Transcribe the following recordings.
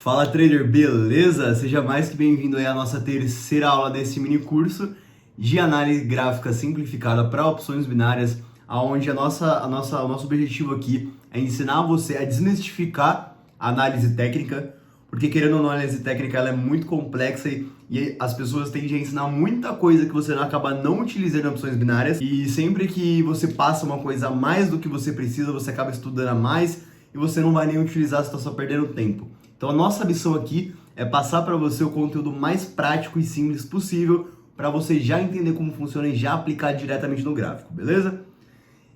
Fala trader, beleza? Seja mais que bem-vindo aí à nossa terceira aula desse mini curso de análise gráfica simplificada para opções binárias, onde o nosso objetivo aqui é ensinar você a desmistificar a análise técnica, porque querendo ou não, a análise técnica ela é muito complexa e as pessoas tendem a ensinar muita coisa que você acaba não utilizando em opções binárias, e sempre que você passa uma coisa a mais do que você precisa, você acaba estudando a mais e você não vai nem utilizar, você está só perdendo tempo. Então a nossa missão aqui é passar para você o conteúdo mais prático e simples possível para você já entender como funciona e já aplicar diretamente no gráfico, beleza?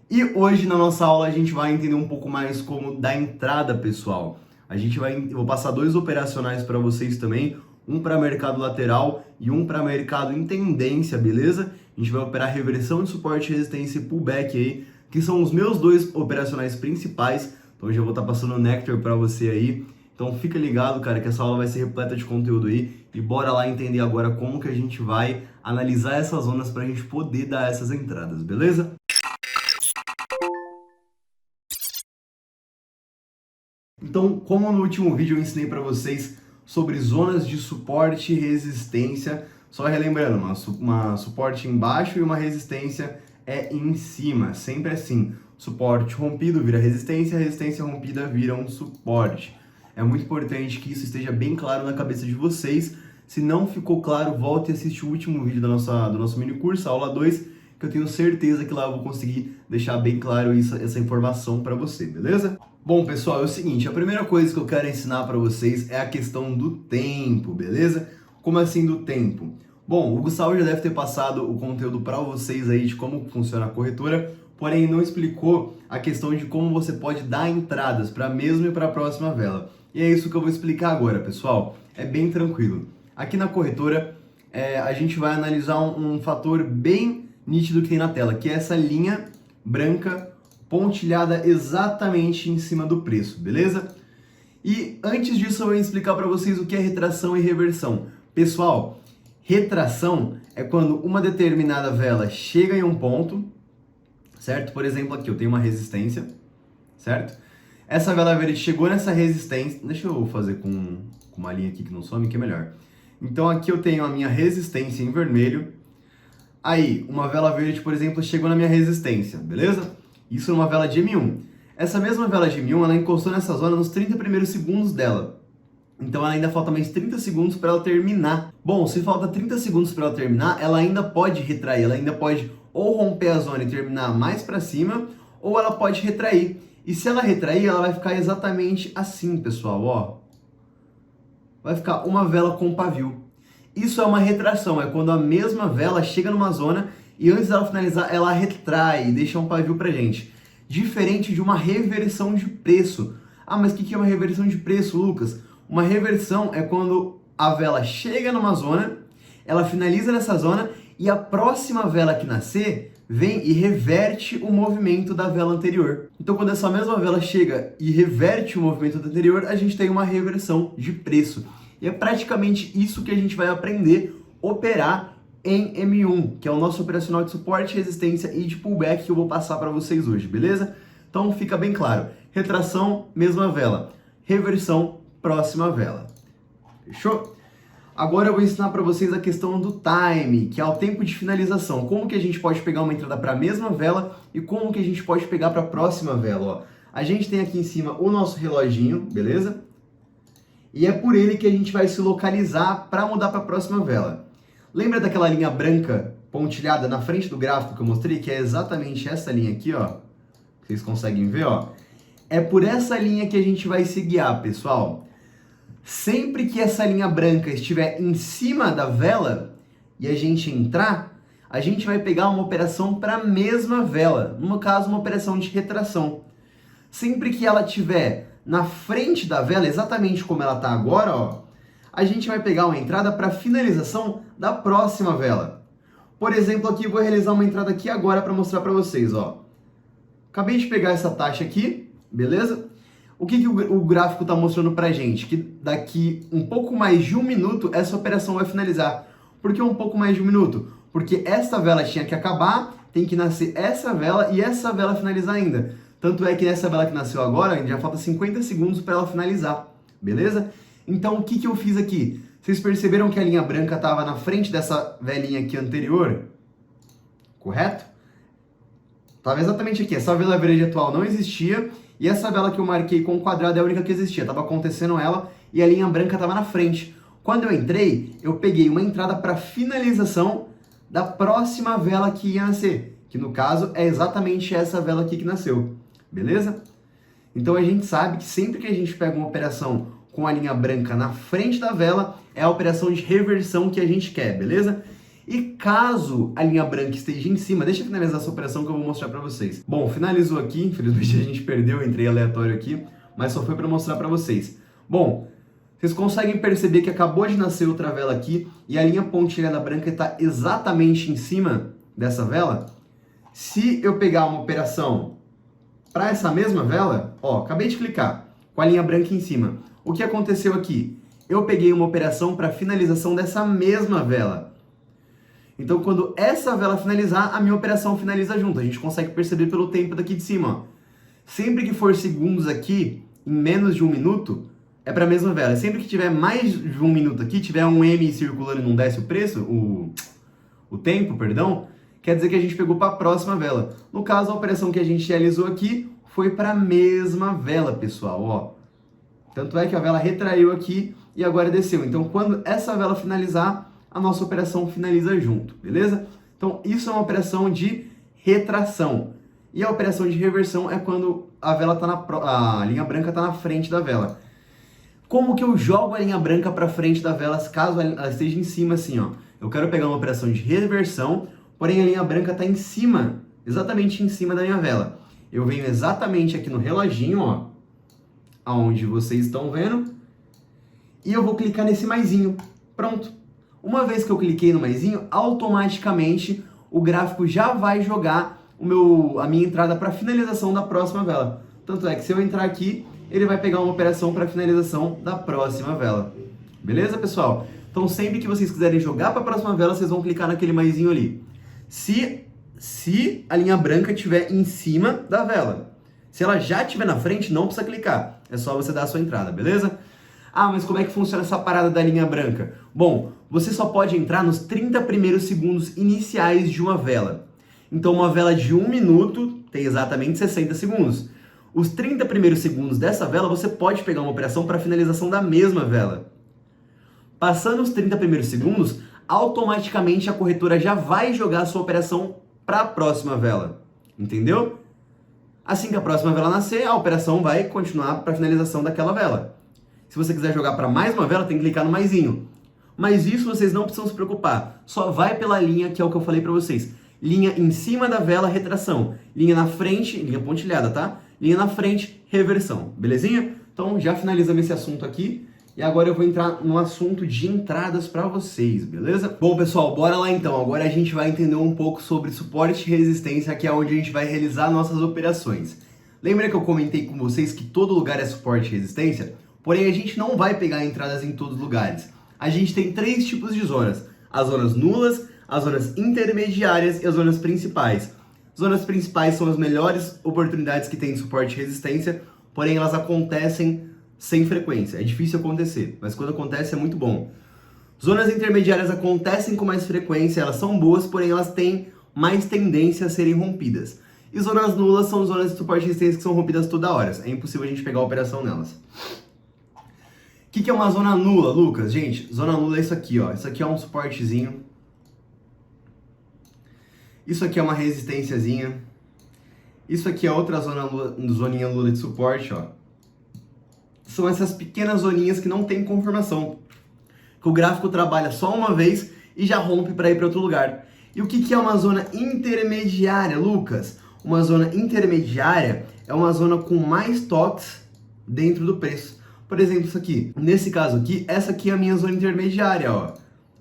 E hoje na nossa aula a gente vai entender um pouco mais como dar entrada, pessoal. Eu vou passar dois operacionais para vocês também, um para mercado lateral e um para mercado em tendência, beleza? A gente vai operar reversão de suporte, resistência e pullback aí, que são os meus dois operacionais principais. Então hoje eu vou estar passando o Nectar para você aí. Então fica ligado, cara, que essa aula vai ser repleta de conteúdo aí e bora lá entender agora como que a gente vai analisar essas zonas para a gente poder dar essas entradas, beleza? Então, como no último vídeo eu ensinei para vocês sobre zonas de suporte e resistência, só relembrando, uma suporte embaixo e uma resistência é em cima, sempre assim. Suporte rompido vira resistência, resistência rompida vira um suporte. É muito importante que isso esteja bem claro na cabeça de vocês. Se não ficou claro, volte e assiste o último vídeo do nosso mini curso, a aula 2, que eu tenho certeza que lá eu vou conseguir deixar bem claro essa informação para você, beleza? Bom, pessoal, é o seguinte, a primeira coisa que eu quero ensinar para vocês é a questão do tempo, beleza? Como assim do tempo? Bom, o Gustavo já deve ter passado o conteúdo para vocês aí de como funciona a corretora, porém não explicou a questão de como você pode dar entradas para a mesma e para a próxima vela. E é isso que eu vou explicar agora, pessoal. É bem tranquilo. Aqui na corretora, a gente vai analisar um fator bem nítido que tem na tela, que é essa linha branca pontilhada exatamente em cima do preço, beleza? E antes disso eu vou explicar para vocês o que é retração e reversão. Pessoal, retração é quando uma determinada vela chega em um ponto, certo? Por exemplo, aqui eu tenho uma resistência, certo? Essa vela verde chegou nessa resistência, deixa eu fazer com uma linha aqui que não some, que é melhor. Então aqui eu tenho a minha resistência em vermelho, aí uma vela verde, por exemplo, chegou na minha resistência, beleza? Isso numa vela de M1. Essa mesma vela de M1, ela encostou nessa zona nos 30 primeiros segundos dela. Então ela ainda falta mais 30 segundos para ela terminar. Bom, se falta 30 segundos para ela terminar, ela ainda pode retrair, ela ainda pode ou romper a zona e terminar mais para cima, ou ela pode retrair. E se ela retrair, ela vai ficar exatamente assim, pessoal, ó. Vai ficar uma vela com pavio. Isso é uma retração, é quando a mesma vela chega numa zona e antes dela finalizar, ela retrai e deixa um pavio pra gente. Diferente de uma reversão de preço. Ah, mas o que é uma reversão de preço, Lucas? Uma reversão é quando a vela chega numa zona, ela finaliza nessa zona e a próxima vela que nascer vem e reverte o movimento da vela anterior. Então, quando essa mesma vela chega e reverte o movimento da anterior, a gente tem uma reversão de preço. E é praticamente isso que a gente vai aprender a operar em M1, que é o nosso operacional de suporte, resistência e de pullback que eu vou passar para vocês hoje, beleza? Então, fica bem claro. Retração, mesma vela. Reversão, próxima vela. Fechou? Agora eu vou ensinar para vocês a questão do time, que é o tempo de finalização. Como que a gente pode pegar uma entrada para a mesma vela e como que a gente pode pegar para a próxima vela. Ó. A gente tem aqui em cima o nosso reloginho, beleza? E é por ele que a gente vai se localizar para mudar para a próxima vela. Lembra daquela linha branca pontilhada na frente do gráfico que eu mostrei? Que é exatamente essa linha aqui, ó. Vocês conseguem ver, ó? É por essa linha que a gente vai se guiar, pessoal. Sempre que essa linha branca estiver em cima da vela e a gente entrar, a gente vai pegar uma operação para a mesma vela, no caso uma operação de retração. Sempre que ela estiver na frente da vela, exatamente como ela está agora, ó, a gente vai pegar uma entrada para finalização da próxima vela. Por exemplo, aqui eu vou realizar uma entrada aqui agora para mostrar para vocês, ó. Acabei de pegar essa taxa aqui, beleza? O que o gráfico está mostrando para a gente? Que daqui um pouco mais de um minuto essa operação vai finalizar. Por que um pouco mais de um minuto? Porque essa vela tinha que acabar, tem que nascer essa vela e essa vela finalizar ainda. Tanto é que essa vela que nasceu agora, já falta 50 segundos para ela finalizar, beleza? Então, o que que eu fiz aqui? Vocês perceberam que a linha branca estava na frente dessa velinha aqui anterior? Correto? Estava exatamente aqui. Essa vela verde atual não existia e essa vela que eu marquei com o quadrado é a única que existia. Estava acontecendo ela e a linha branca estava na frente. Quando eu entrei, eu peguei uma entrada para finalização da próxima vela que ia nascer, que no caso é exatamente essa vela aqui que nasceu. Beleza? Então a gente sabe que sempre que a gente pega uma operação com a linha branca na frente da vela, é a operação de reversão que a gente quer, beleza? E caso a linha branca esteja em cima, deixa eu finalizar essa operação que eu vou mostrar para vocês. Bom, finalizou aqui, infelizmente a gente perdeu, entrei aleatório aqui, mas só foi para mostrar para vocês. Bom, vocês conseguem perceber que acabou de nascer outra vela aqui e a linha pontilhada branca está exatamente em cima dessa vela? Se eu pegar uma operação para essa mesma vela, ó, acabei de clicar com a linha branca em cima. O que aconteceu aqui? Eu peguei uma operação para finalização dessa mesma vela. Então, quando essa vela finalizar, a minha operação finaliza junto. A gente consegue perceber pelo tempo daqui de cima, ó. Sempre que for segundos aqui, em menos de 1 minuto, é para a mesma vela. Sempre que tiver mais de 1 minuto aqui, tiver um M circulando e não desce o preço, o tempo, perdão, quer dizer que a gente pegou para a próxima vela. No caso, a operação que a gente realizou aqui foi para a mesma vela, pessoal, ó. Tanto é que a vela retraiu aqui e agora desceu. Então, quando essa vela finalizar, a nossa operação finaliza junto, beleza? Então, isso é uma operação de retração. E a operação de reversão é quando a vela a linha branca está na frente da vela. Como que eu jogo a linha branca para frente da vela caso ela esteja em cima assim, ó? Eu quero pegar uma operação de reversão, porém a linha branca está em cima, exatamente em cima da minha vela. Eu venho exatamente aqui no reloginho, ó, aonde vocês estão vendo, e eu vou clicar nesse maisinho. Pronto. Uma vez que eu cliquei no maisinho, automaticamente o gráfico já vai jogar a minha entrada para finalização da próxima vela. Tanto é que se eu entrar aqui, ele vai pegar uma operação para finalização da próxima vela. Beleza, pessoal? Então, sempre que vocês quiserem jogar para a próxima vela, vocês vão clicar naquele maisinho ali. Se a linha branca estiver em cima da vela. Se ela já estiver na frente, não precisa clicar. É só você dar a sua entrada, beleza? Ah, mas como é que funciona essa parada da linha branca? Bom, você só pode entrar nos 30 primeiros segundos iniciais de uma vela. Então, uma vela de 1 minuto tem exatamente 60 segundos. Os 30 primeiros segundos dessa vela, você pode pegar uma operação para finalização da mesma vela. Passando os 30 primeiros segundos, automaticamente a corretora já vai jogar a sua operação para a próxima vela. Entendeu? Assim que a próxima vela nascer, a operação vai continuar para a finalização daquela vela. Se você quiser jogar para mais uma vela, tem que clicar no maisinho. Mas isso vocês não precisam se preocupar. Só vai pela linha, que é o que eu falei para vocês. Linha em cima da vela, retração. Linha na frente, linha pontilhada, tá? Linha na frente, reversão. Belezinha? Então já finalizamos esse assunto aqui. E agora eu vou entrar no assunto de entradas para vocês, beleza? Bom, pessoal, bora lá então. Agora a gente vai entender um pouco sobre suporte e resistência, que é onde a gente vai realizar nossas operações. Lembra que eu comentei com vocês que todo lugar é suporte e resistência? Porém, a gente não vai pegar entradas em todos os lugares. A gente tem 3 tipos de zonas. As zonas nulas, as zonas intermediárias e as zonas principais. Zonas principais são as melhores oportunidades que tem de suporte e resistência, porém elas acontecem sem frequência. É difícil acontecer, mas quando acontece é muito bom. Zonas intermediárias acontecem com mais frequência, elas são boas, porém elas têm mais tendência a serem rompidas. E zonas nulas são zonas de suporte e resistência que são rompidas toda hora. É impossível a gente pegar a operação nelas. O que é uma zona nula, Lucas? Gente, zona nula é isso aqui, ó. Isso aqui é um suportezinho. Isso aqui é uma resistênciazinha. Isso aqui é outra zoninha nula de suporte, ó. São essas pequenas zoninhas que não tem conformação. Que o gráfico trabalha só uma vez e já rompe para ir para outro lugar. E o que é uma zona intermediária, Lucas? Uma zona intermediária é uma zona com mais toques dentro do preço. Por exemplo, isso aqui. Nesse caso aqui, essa aqui é a minha zona intermediária, ó.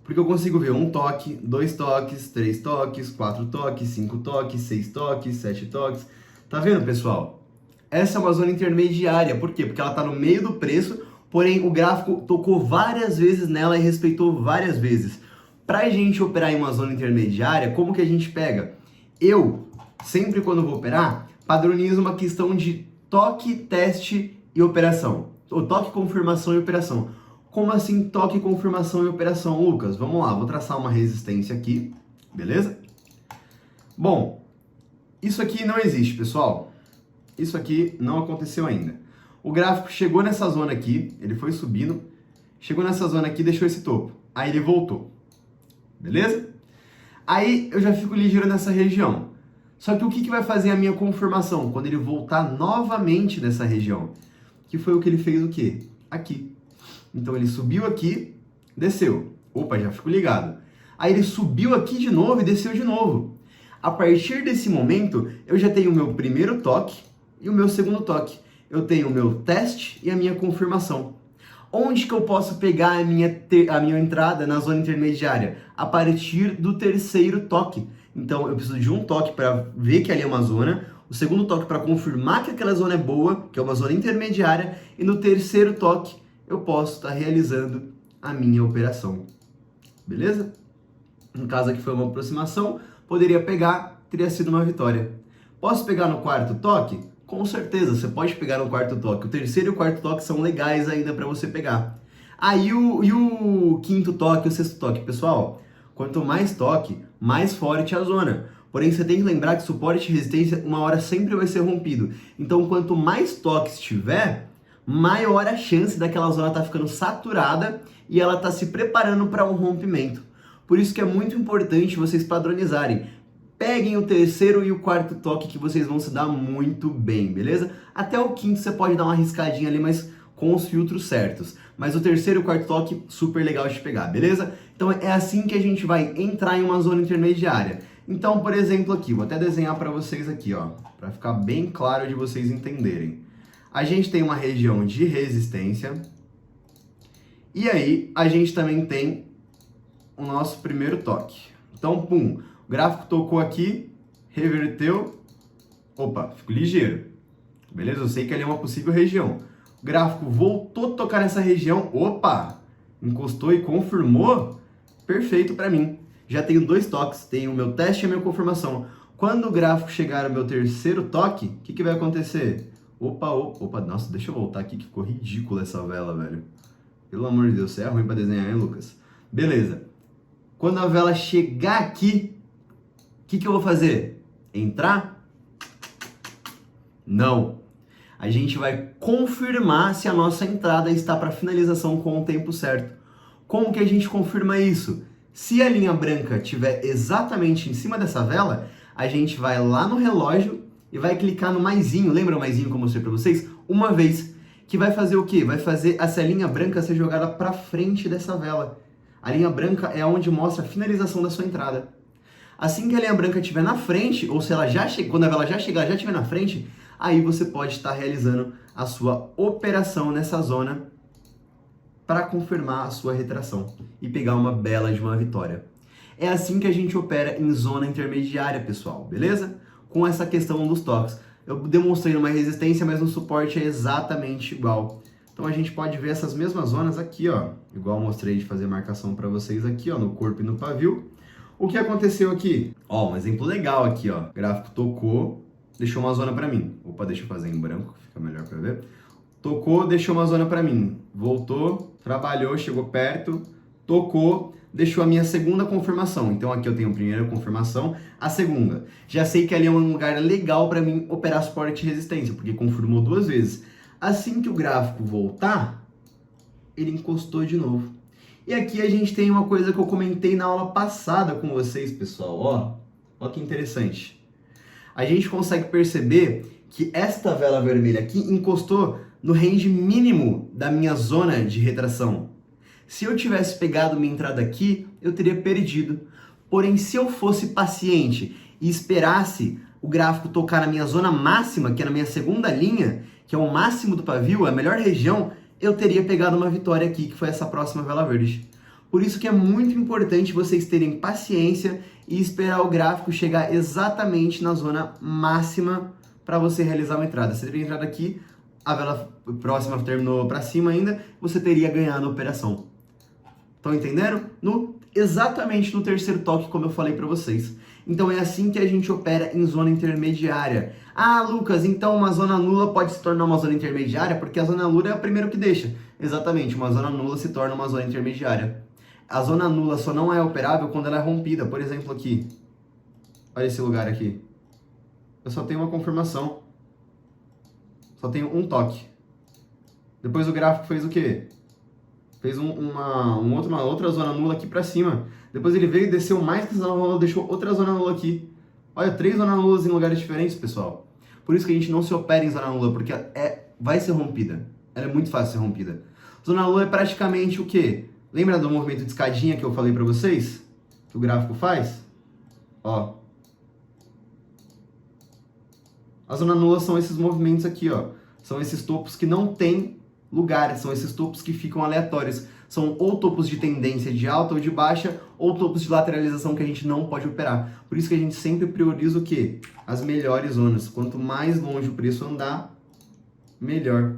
Porque eu consigo ver 1 toque, 2 toques, 3 toques, 4 toques, 5 toques, 6 toques, 7 toques. Tá vendo, pessoal? Essa é uma zona intermediária. Por quê? Porque ela está no meio do preço, porém o gráfico tocou várias vezes nela e respeitou várias vezes. Para a gente operar em uma zona intermediária, como que a gente pega? Eu, sempre quando vou operar, padronizo uma questão de toque, teste e operação. Ou toque, confirmação e operação. Como assim toque, confirmação e operação, Lucas? Vamos lá, vou traçar uma resistência aqui, beleza? Bom, isso aqui não existe, pessoal. Isso aqui não aconteceu ainda. O gráfico chegou nessa zona aqui, ele foi subindo, chegou nessa zona aqui, deixou esse topo. Aí ele voltou, beleza? Aí eu já fico ligeiro nessa região. Só que o que vai fazer a minha confirmação? Quando ele voltar novamente nessa região. Que foi o que ele fez o quê? Aqui. Então ele subiu aqui, desceu. Opa, já fico ligado. Aí ele subiu aqui de novo e desceu de novo. A partir desse momento, eu já tenho o meu primeiro toque e o meu segundo toque. Eu tenho o meu teste e a minha confirmação. Onde que eu posso pegar a minha entrada na zona intermediária? A partir do terceiro toque. Então eu preciso de um toque para ver que ali é uma zona, o segundo toque para confirmar que aquela zona é boa, que é uma zona intermediária, e no terceiro toque eu posso estar realizando a minha operação. Beleza? No caso aqui foi uma aproximação, poderia pegar, teria sido uma vitória. Posso pegar no quarto toque? Com certeza, você pode pegar no quarto toque. O terceiro e o quarto toque são legais ainda para você pegar. Aí o quinto toque e o sexto toque, pessoal, quanto mais toque, mais forte a zona. Porém, você tem que lembrar que suporte e resistência uma hora sempre vai ser rompido. Então, quanto mais toques tiver, maior a chance daquela zona estar ficando saturada e ela estar se preparando para um rompimento. Por isso que é muito importante vocês padronizarem. Peguem o terceiro e o quarto toque que vocês vão se dar muito bem, beleza? Até o quinto você pode dar uma arriscadinha ali, mas com os filtros certos. Mas o terceiro e o quarto toque, super legal de pegar, beleza? Então é assim que a gente vai entrar em uma zona intermediária. Então, por exemplo, aqui, vou até desenhar para vocês aqui, ó, para ficar bem claro de vocês entenderem. A gente tem uma região de resistência e aí a gente também tem o nosso primeiro toque. Então, pum, o gráfico tocou aqui, reverteu, opa, fico ligeiro, beleza? Eu sei que ali é uma possível região. O gráfico voltou a tocar nessa região, opa, encostou e confirmou, perfeito para mim. Já tenho dois toques, tenho o meu teste e a minha confirmação. Quando o gráfico chegar ao meu terceiro toque, o que vai acontecer? Opa, nossa, deixa eu voltar aqui que ficou ridícula essa vela, velho. Pelo amor de Deus, você é ruim pra desenhar, hein, Lucas? Beleza. Quando a vela chegar aqui, o que eu vou fazer? Entrar? Não. A gente vai confirmar se a nossa entrada está para finalização com o tempo certo. Como que a gente confirma isso? Se a linha branca estiver exatamente em cima dessa vela, a gente vai lá no relógio e vai clicar no maisinho. Lembra o maisinho que eu mostrei para vocês? Uma vez. Que vai fazer o quê? Vai fazer essa linha branca ser jogada para frente dessa vela. A linha branca é onde mostra a finalização da sua entrada. Assim que a linha branca estiver na frente, ou se ela já quando a vela já chegar, já estiver na frente, aí você pode estar realizando a sua operação nessa zona para confirmar a sua retração e pegar uma bela de uma vitória. É assim que a gente opera em zona intermediária, pessoal, beleza? Com essa questão dos toques. Eu demonstrei uma resistência, mas no suporte é exatamente igual. Então a gente pode ver essas mesmas zonas aqui, ó, igual eu mostrei de fazer marcação para vocês aqui, ó, no corpo e no pavio. O que aconteceu aqui? Ó, um exemplo legal aqui, ó. O gráfico tocou, deixou uma zona para mim. Opa, deixa eu fazer em branco, fica melhor para ver. Tocou, deixou uma zona para mim. Voltou, trabalhou, chegou perto, tocou, deixou a minha segunda confirmação. Então aqui eu tenho a primeira confirmação, a segunda. Já sei que ali é um lugar legal para mim operar suporte e resistência, porque confirmou duas vezes. Assim que o gráfico voltar, ele encostou de novo. E aqui a gente tem uma coisa que eu comentei na aula passada com vocês, pessoal. Ó que interessante. A gente consegue perceber que esta vela vermelha aqui encostou no range mínimo da minha zona de retração. Se eu tivesse pegado minha entrada aqui, eu teria perdido. Porém, se eu fosse paciente e esperasse o gráfico tocar na minha zona máxima, que é na minha segunda linha, que é o máximo do pavio, a melhor região, eu teria pegado uma vitória aqui, que foi essa próxima vela verde. Por isso que é muito importante vocês terem paciência e esperar o gráfico chegar exatamente na zona máxima para você realizar uma entrada. Se você teria entrado aqui, a vela próxima terminou para cima ainda, você teria ganhado a operação. Estão entendendo? Exatamente no terceiro toque, como eu falei para vocês. Então é assim que a gente opera em zona intermediária. Ah, Lucas, então uma zona nula pode se tornar uma zona intermediária, porque a zona nula é o primeiro que deixa. Exatamente, uma zona nula se torna uma zona intermediária. A zona nula só não é operável quando ela é rompida. Por exemplo, aqui. Olha esse lugar aqui. Eu só tenho uma confirmação. Só tenho um toque. Depois o gráfico fez o quê? Fez uma outra zona nula aqui para cima. Depois ele veio e desceu mais que essa zona nula, deixou outra zona nula aqui. Olha, 3 zonas nulas em lugares diferentes, pessoal. Por isso que a gente não se opera em zona nula, porque vai ser rompida. Ela é muito fácil de ser rompida. Zona nula é praticamente o quê? Lembra do movimento de escadinha que eu falei para vocês? Que o gráfico faz? Ó. As zonas nulas são esses movimentos aqui, ó. São esses topos que não tem lugar, são esses topos que ficam aleatórios. São ou topos de tendência de alta ou de baixa, ou topos de lateralização que a gente não pode operar. Por isso que a gente sempre prioriza o quê? As melhores zonas. Quanto mais longe o preço andar, melhor.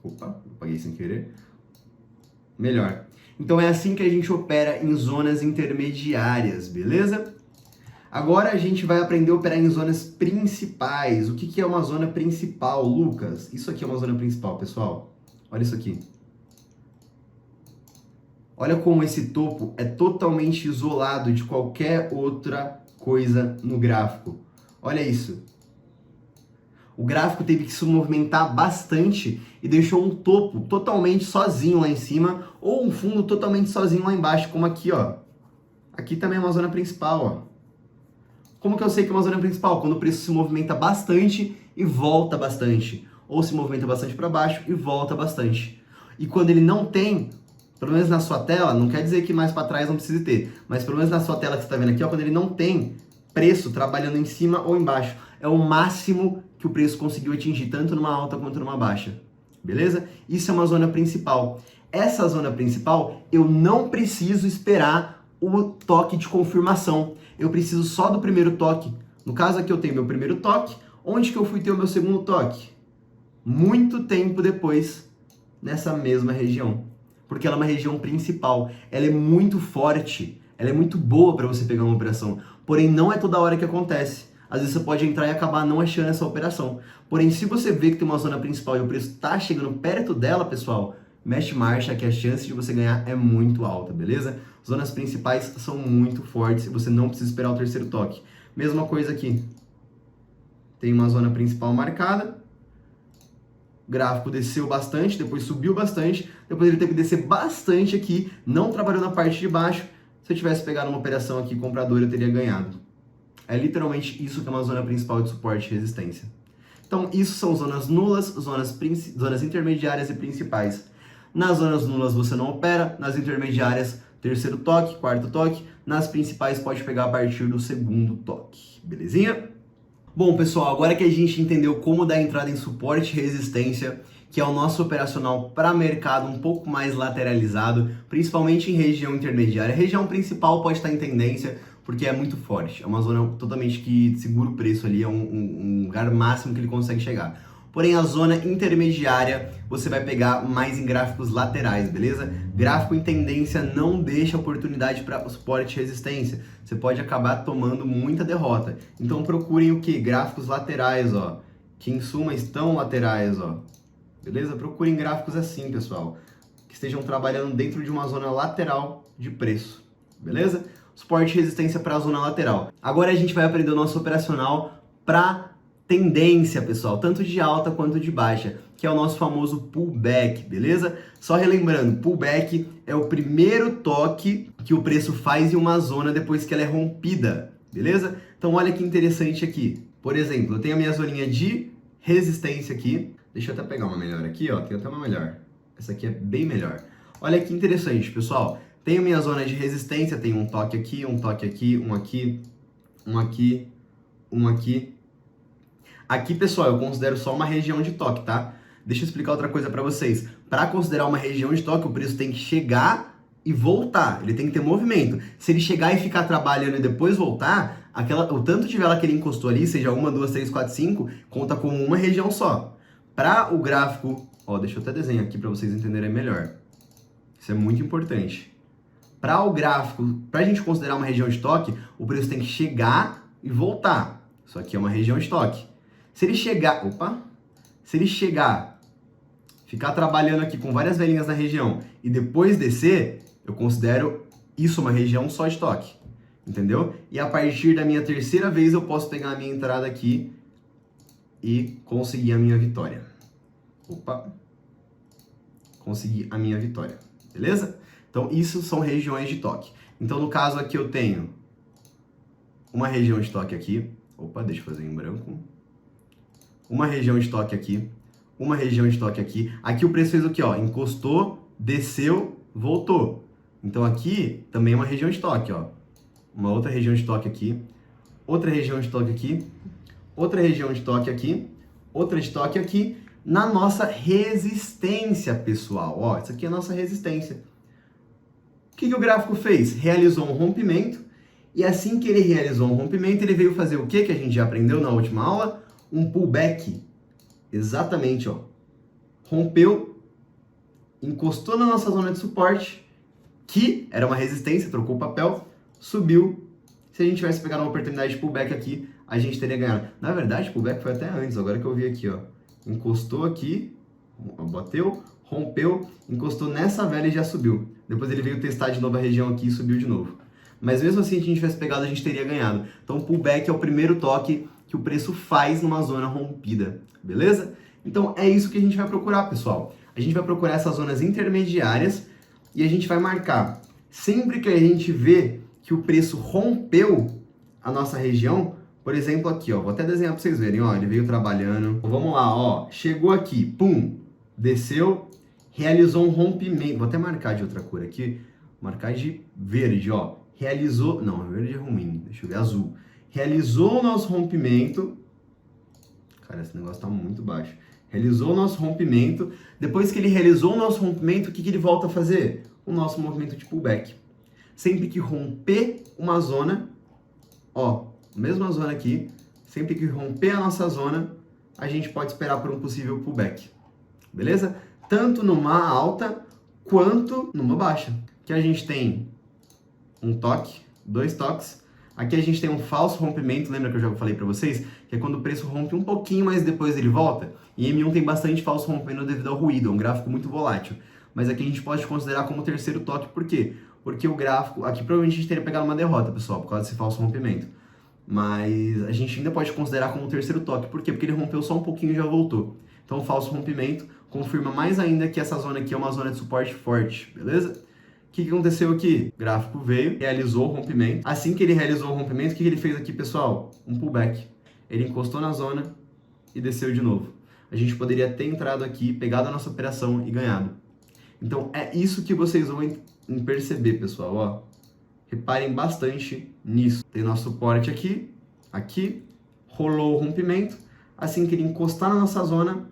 Opa, apaguei sem querer. Melhor. Então é assim que a gente opera em zonas intermediárias, beleza? Agora a gente vai aprender a operar em zonas principais. O que é uma zona principal, Lucas? Isso aqui é uma zona principal, pessoal. Olha isso aqui. Olha como esse topo é totalmente isolado de qualquer outra coisa no gráfico. Olha isso. O gráfico teve que se movimentar bastante e deixou um topo totalmente sozinho lá em cima ou um fundo totalmente sozinho lá embaixo, como aqui, ó. Aqui também é uma zona principal, ó. Como que eu sei que é uma zona principal? Quando o preço se movimenta bastante e volta bastante. Ou se movimenta bastante para baixo e volta bastante. E quando ele não tem, pelo menos na sua tela, não quer dizer que mais para trás não precise ter, mas pelo menos na sua tela que você está vendo aqui, ó, quando ele não tem preço trabalhando em cima ou embaixo, é o máximo que o preço conseguiu atingir, tanto numa alta quanto numa baixa. Beleza? Isso é uma zona principal. Essa zona principal, eu não preciso esperar o toque de confirmação. Eu preciso só do primeiro toque. No caso aqui eu tenho meu primeiro toque. Onde que eu fui ter o meu segundo toque? Muito tempo depois, nessa mesma região. Porque ela é uma região principal. Ela é muito forte. Ela é muito boa para você pegar uma operação. Porém, não é toda hora que acontece. Às vezes você pode entrar e acabar não achando essa operação. Porém, se você vê que tem uma zona principal e o preço está chegando perto dela, pessoal, mexe marcha que a chance de você ganhar é muito alta, beleza? Zonas principais são muito fortes e você não precisa esperar o terceiro toque. Mesma coisa aqui. Tem uma zona principal marcada. O gráfico desceu bastante, depois subiu bastante, depois ele teve que descer bastante aqui, não trabalhou na parte de baixo. Se eu tivesse pegado uma operação aqui compradora, eu teria ganhado. É literalmente isso que é uma zona principal de suporte e resistência. Então, isso são zonas nulas, zonas intermediárias e principais. Nas zonas nulas você não opera, nas intermediárias, terceiro toque, quarto toque, nas principais pode pegar a partir do segundo toque, belezinha? Bom, pessoal, agora que a gente entendeu como dar entrada em suporte e resistência, que é o nosso operacional para mercado um pouco mais lateralizado, principalmente em região intermediária. A região principal pode estar em tendência, porque é muito forte. É uma zona totalmente que segura o preço ali, é um lugar máximo que ele consegue chegar. Porém, a zona intermediária você vai pegar mais em gráficos laterais, beleza? Gráfico em tendência não deixa oportunidade para suporte e resistência. Você pode acabar tomando muita derrota. Então procurem o que? Gráficos laterais, ó. Que em suma estão laterais, ó. Beleza? Procurem gráficos assim, pessoal. Que estejam trabalhando dentro de uma zona lateral de preço. Beleza? Suporte e resistência para a zona lateral. Agora a gente vai aprender o nosso operacional para tendência, pessoal, tanto de alta quanto de baixa, que é o nosso famoso pullback, beleza? Só relembrando, pullback é o primeiro toque que o preço faz em uma zona depois que ela é rompida, beleza? Então olha que interessante aqui. Por exemplo, eu tenho a minha zoninha de resistência aqui. Deixa eu até pegar uma melhor aqui, ó. Tem até uma melhor. Essa aqui é bem melhor. Olha que interessante, pessoal. Tenho minha zona de resistência, tem um toque aqui, um toque aqui, um aqui, um aqui, um aqui. Aqui, pessoal, eu considero só uma região de toque, tá? Deixa eu explicar outra coisa para vocês. Para considerar uma região de toque, o preço tem que chegar e voltar. Ele tem que ter movimento. Se ele chegar e ficar trabalhando e depois voltar, o tanto de vela que ele encostou ali, seja 1, 2, 3, 4, 5, conta como uma região só. Para o gráfico... Ó, deixa eu até desenhar aqui para vocês entenderem melhor. Isso é muito importante. Para o gráfico, para a gente considerar uma região de toque, o preço tem que chegar e voltar. Isso aqui é uma região de toque. Se ele chegar ficar trabalhando aqui com várias velinhas na região e depois descer, eu considero isso uma região só de toque, entendeu? E a partir da minha terceira vez eu posso pegar a minha entrada aqui e conseguir a minha vitória. Opa! Consegui a minha vitória, beleza? Então, isso são regiões de toque. Então, no caso aqui, eu tenho uma região de toque aqui. Opa, deixa eu fazer em branco. Uma região de toque aqui. Uma região de toque aqui. Aqui o preço fez o quê? Ó, encostou, desceu, voltou. Então, aqui também é uma região de toque, ó. Uma outra região de toque aqui. Outra região de toque aqui. Outra região de toque aqui. Outra de toque aqui. Na nossa resistência, pessoal. Ó, isso aqui é a nossa resistência. O que o gráfico fez? Realizou um rompimento, e assim que ele realizou um rompimento, ele veio fazer o que a gente já aprendeu na última aula? Um pullback. Exatamente, ó. Rompeu, encostou na nossa zona de suporte, que era uma resistência, trocou o papel, subiu. Se a gente tivesse pegado uma oportunidade de pullback aqui, a gente teria ganhado. Na verdade, pullback foi até antes, agora que eu vi aqui, ó. Encostou aqui, bateu, rompeu, encostou nessa vela e já subiu. Depois ele veio testar de novo a região aqui e subiu de novo. Mas mesmo assim, se a gente tivesse pegado, a gente teria ganhado. Então, o pullback é o primeiro toque que o preço faz numa zona rompida, beleza? Então, é isso que a gente vai procurar, pessoal. A gente vai procurar essas zonas intermediárias e a gente vai marcar. Sempre que a gente vê que o preço rompeu a nossa região, por exemplo, aqui, ó, vou até desenhar para vocês verem, ó, ele veio trabalhando. Vamos lá, ó, chegou aqui, pum, desceu, realizou um rompimento. Vou até marcar de outra cor aqui, marcar de verde, ó. Realizou, não, verde é ruim, deixa eu ver, azul. Realizou o nosso rompimento. Cara, esse negócio tá muito baixo. Realizou o nosso rompimento. Depois que ele realizou o nosso rompimento, o que ele volta a fazer? O nosso movimento de pullback. Sempre que romper uma zona, ó, mesma zona aqui, sempre que romper a nossa zona, a gente pode esperar por um possível pullback. Beleza? Tanto numa alta quanto numa baixa. Aqui a gente tem um toque, dois toques. Aqui a gente tem um falso rompimento, lembra que eu já falei para vocês? Que é quando o preço rompe um pouquinho, mas depois ele volta. E M1 tem bastante falso rompimento devido ao ruído, é um gráfico muito volátil. Mas aqui a gente pode considerar como terceiro toque, por quê? Porque o gráfico, aqui provavelmente a gente teria pegado uma derrota, pessoal, por causa desse falso rompimento. Mas a gente ainda pode considerar como terceiro toque, por quê? Porque ele rompeu só um pouquinho e já voltou. Então o falso rompimento confirma mais ainda que essa zona aqui é uma zona de suporte forte, beleza? O que aconteceu aqui? O gráfico veio, realizou o rompimento. Assim que ele realizou o rompimento, o que ele fez aqui, pessoal? Um pullback. Ele encostou na zona e desceu de novo. A gente poderia ter entrado aqui, pegado a nossa operação e ganhado. Então, é isso que vocês vão perceber, pessoal. Ó, reparem bastante nisso. Tem nosso suporte aqui, aqui, rolou o rompimento. Assim que ele encostar na nossa zona,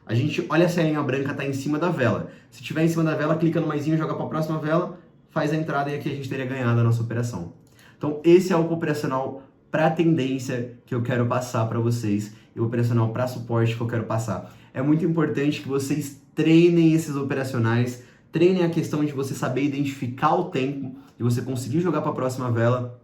a gente olha se a linha branca está em cima da vela. Se estiver em cima da vela, clica no maisinho, joga para a próxima vela, faz a entrada e aqui a gente teria ganhado a nossa operação. Então, esse é o operacional para tendência que eu quero passar para vocês e o operacional para suporte que eu quero passar. É muito importante que vocês treinem esses operacionais, treinem a questão de você saber identificar o tempo e você conseguir jogar para a próxima vela.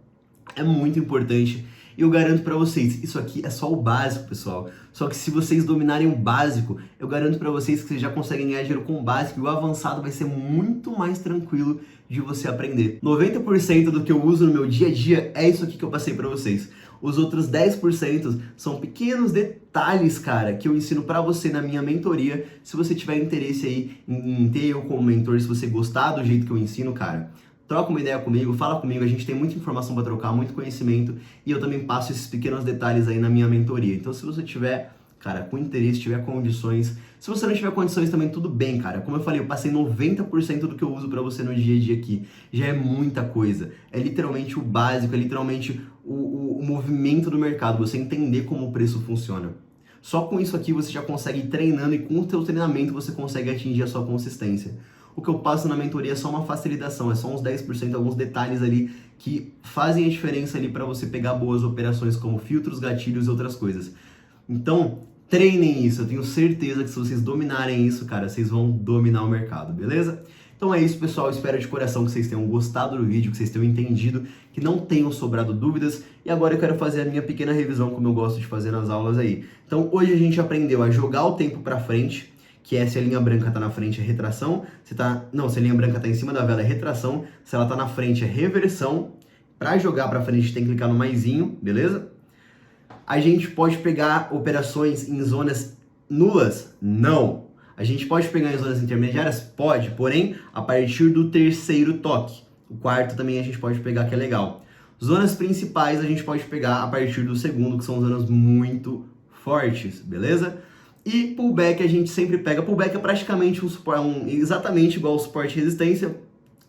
É muito importante. E eu garanto para vocês, isso aqui é só o básico, pessoal. Só que se vocês dominarem o básico, eu garanto para vocês que vocês já conseguem ganhar dinheiro com o básico e o avançado vai ser muito mais tranquilo de você aprender. 90% do que eu uso no meu dia a dia é isso aqui que eu passei para vocês. Os outros 10% são pequenos detalhes, cara, que eu ensino para você na minha mentoria. Se você tiver interesse aí em ter eu como mentor, se você gostar do jeito que eu ensino, cara, troca uma ideia comigo, fala comigo, a gente tem muita informação para trocar, muito conhecimento, e eu também passo esses pequenos detalhes aí na minha mentoria. Então, se você tiver, cara, com interesse, tiver condições, se você não tiver condições também, tudo bem, cara. Como eu falei, eu passei 90% do que eu uso para você no dia a dia aqui. Já é muita coisa. É literalmente o básico, é literalmente o movimento do mercado, você entender como o preço funciona. Só com isso aqui você já consegue ir treinando e com o seu treinamento você consegue atingir a sua consistência. O que eu passo na mentoria é só uma facilitação, é só uns 10%, alguns detalhes ali que fazem a diferença ali para você pegar boas operações como filtros, gatilhos e outras coisas. Então, treinem isso, eu tenho certeza que se vocês dominarem isso, cara, vocês vão dominar o mercado, beleza? Então é isso, pessoal, eu espero de coração que vocês tenham gostado do vídeo, que vocês tenham entendido, que não tenham sobrado dúvidas, e agora eu quero fazer a minha pequena revisão, como eu gosto de fazer nas aulas aí. Então, hoje a gente aprendeu a jogar o tempo para frente, que é se a linha branca tá na frente é retração, se a linha branca tá em cima da vela é retração, se ela tá na frente é reversão. Para jogar para frente tem que clicar no maisinho, beleza? A gente pode pegar operações em zonas nulas? Não. A gente pode pegar em zonas intermediárias? Pode, porém a partir do terceiro toque. O quarto também a gente pode pegar, que é legal. Zonas principais a gente pode pegar a partir do segundo, que são zonas muito fortes, beleza? E pullback a gente sempre pega. Pullback é praticamente exatamente igual ao suporte e resistência.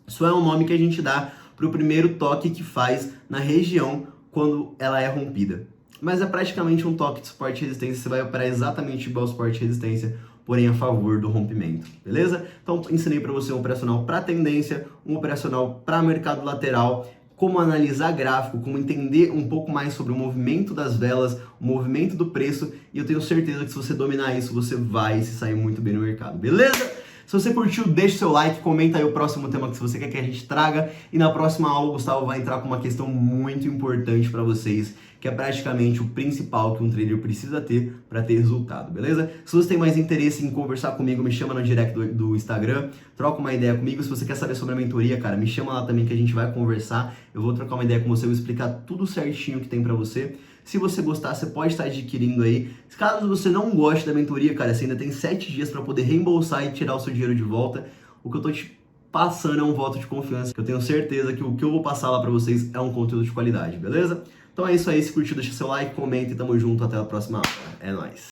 Isso é um nome que a gente dá para o primeiro toque que faz na região quando ela é rompida. Mas é praticamente um toque de suporte e resistência. Você vai operar exatamente igual ao suporte e resistência, porém a favor do rompimento, beleza? Então ensinei para você um operacional para tendência, um operacional para mercado lateral, como analisar gráfico, como entender um pouco mais sobre o movimento das velas, o movimento do preço, e eu tenho certeza que se você dominar isso, você vai se sair muito bem no mercado, beleza? Se você curtiu, deixa o seu like, comenta aí o próximo tema que você quer que a gente traga, e na próxima aula o Gustavo vai entrar com uma questão muito importante para vocês, que é praticamente o principal que um trader precisa ter para ter resultado, beleza? Se você tem mais interesse em conversar comigo, me chama no direct do Instagram, troca uma ideia comigo. Se você quer saber sobre a mentoria, cara, me chama lá também que a gente vai conversar. Eu vou trocar uma ideia com você, eu vou explicar tudo certinho que tem para você. Se você gostar, você pode estar adquirindo aí. Caso você não goste da mentoria, cara, você ainda tem 7 dias para poder reembolsar e tirar o seu dinheiro de volta. O que eu tô te passando é um voto de confiança, que eu tenho certeza que o que eu vou passar lá para vocês é um conteúdo de qualidade, beleza? Então é isso aí, se curtiu, deixa seu like, comenta e tamo junto, até a próxima aula. É nóis!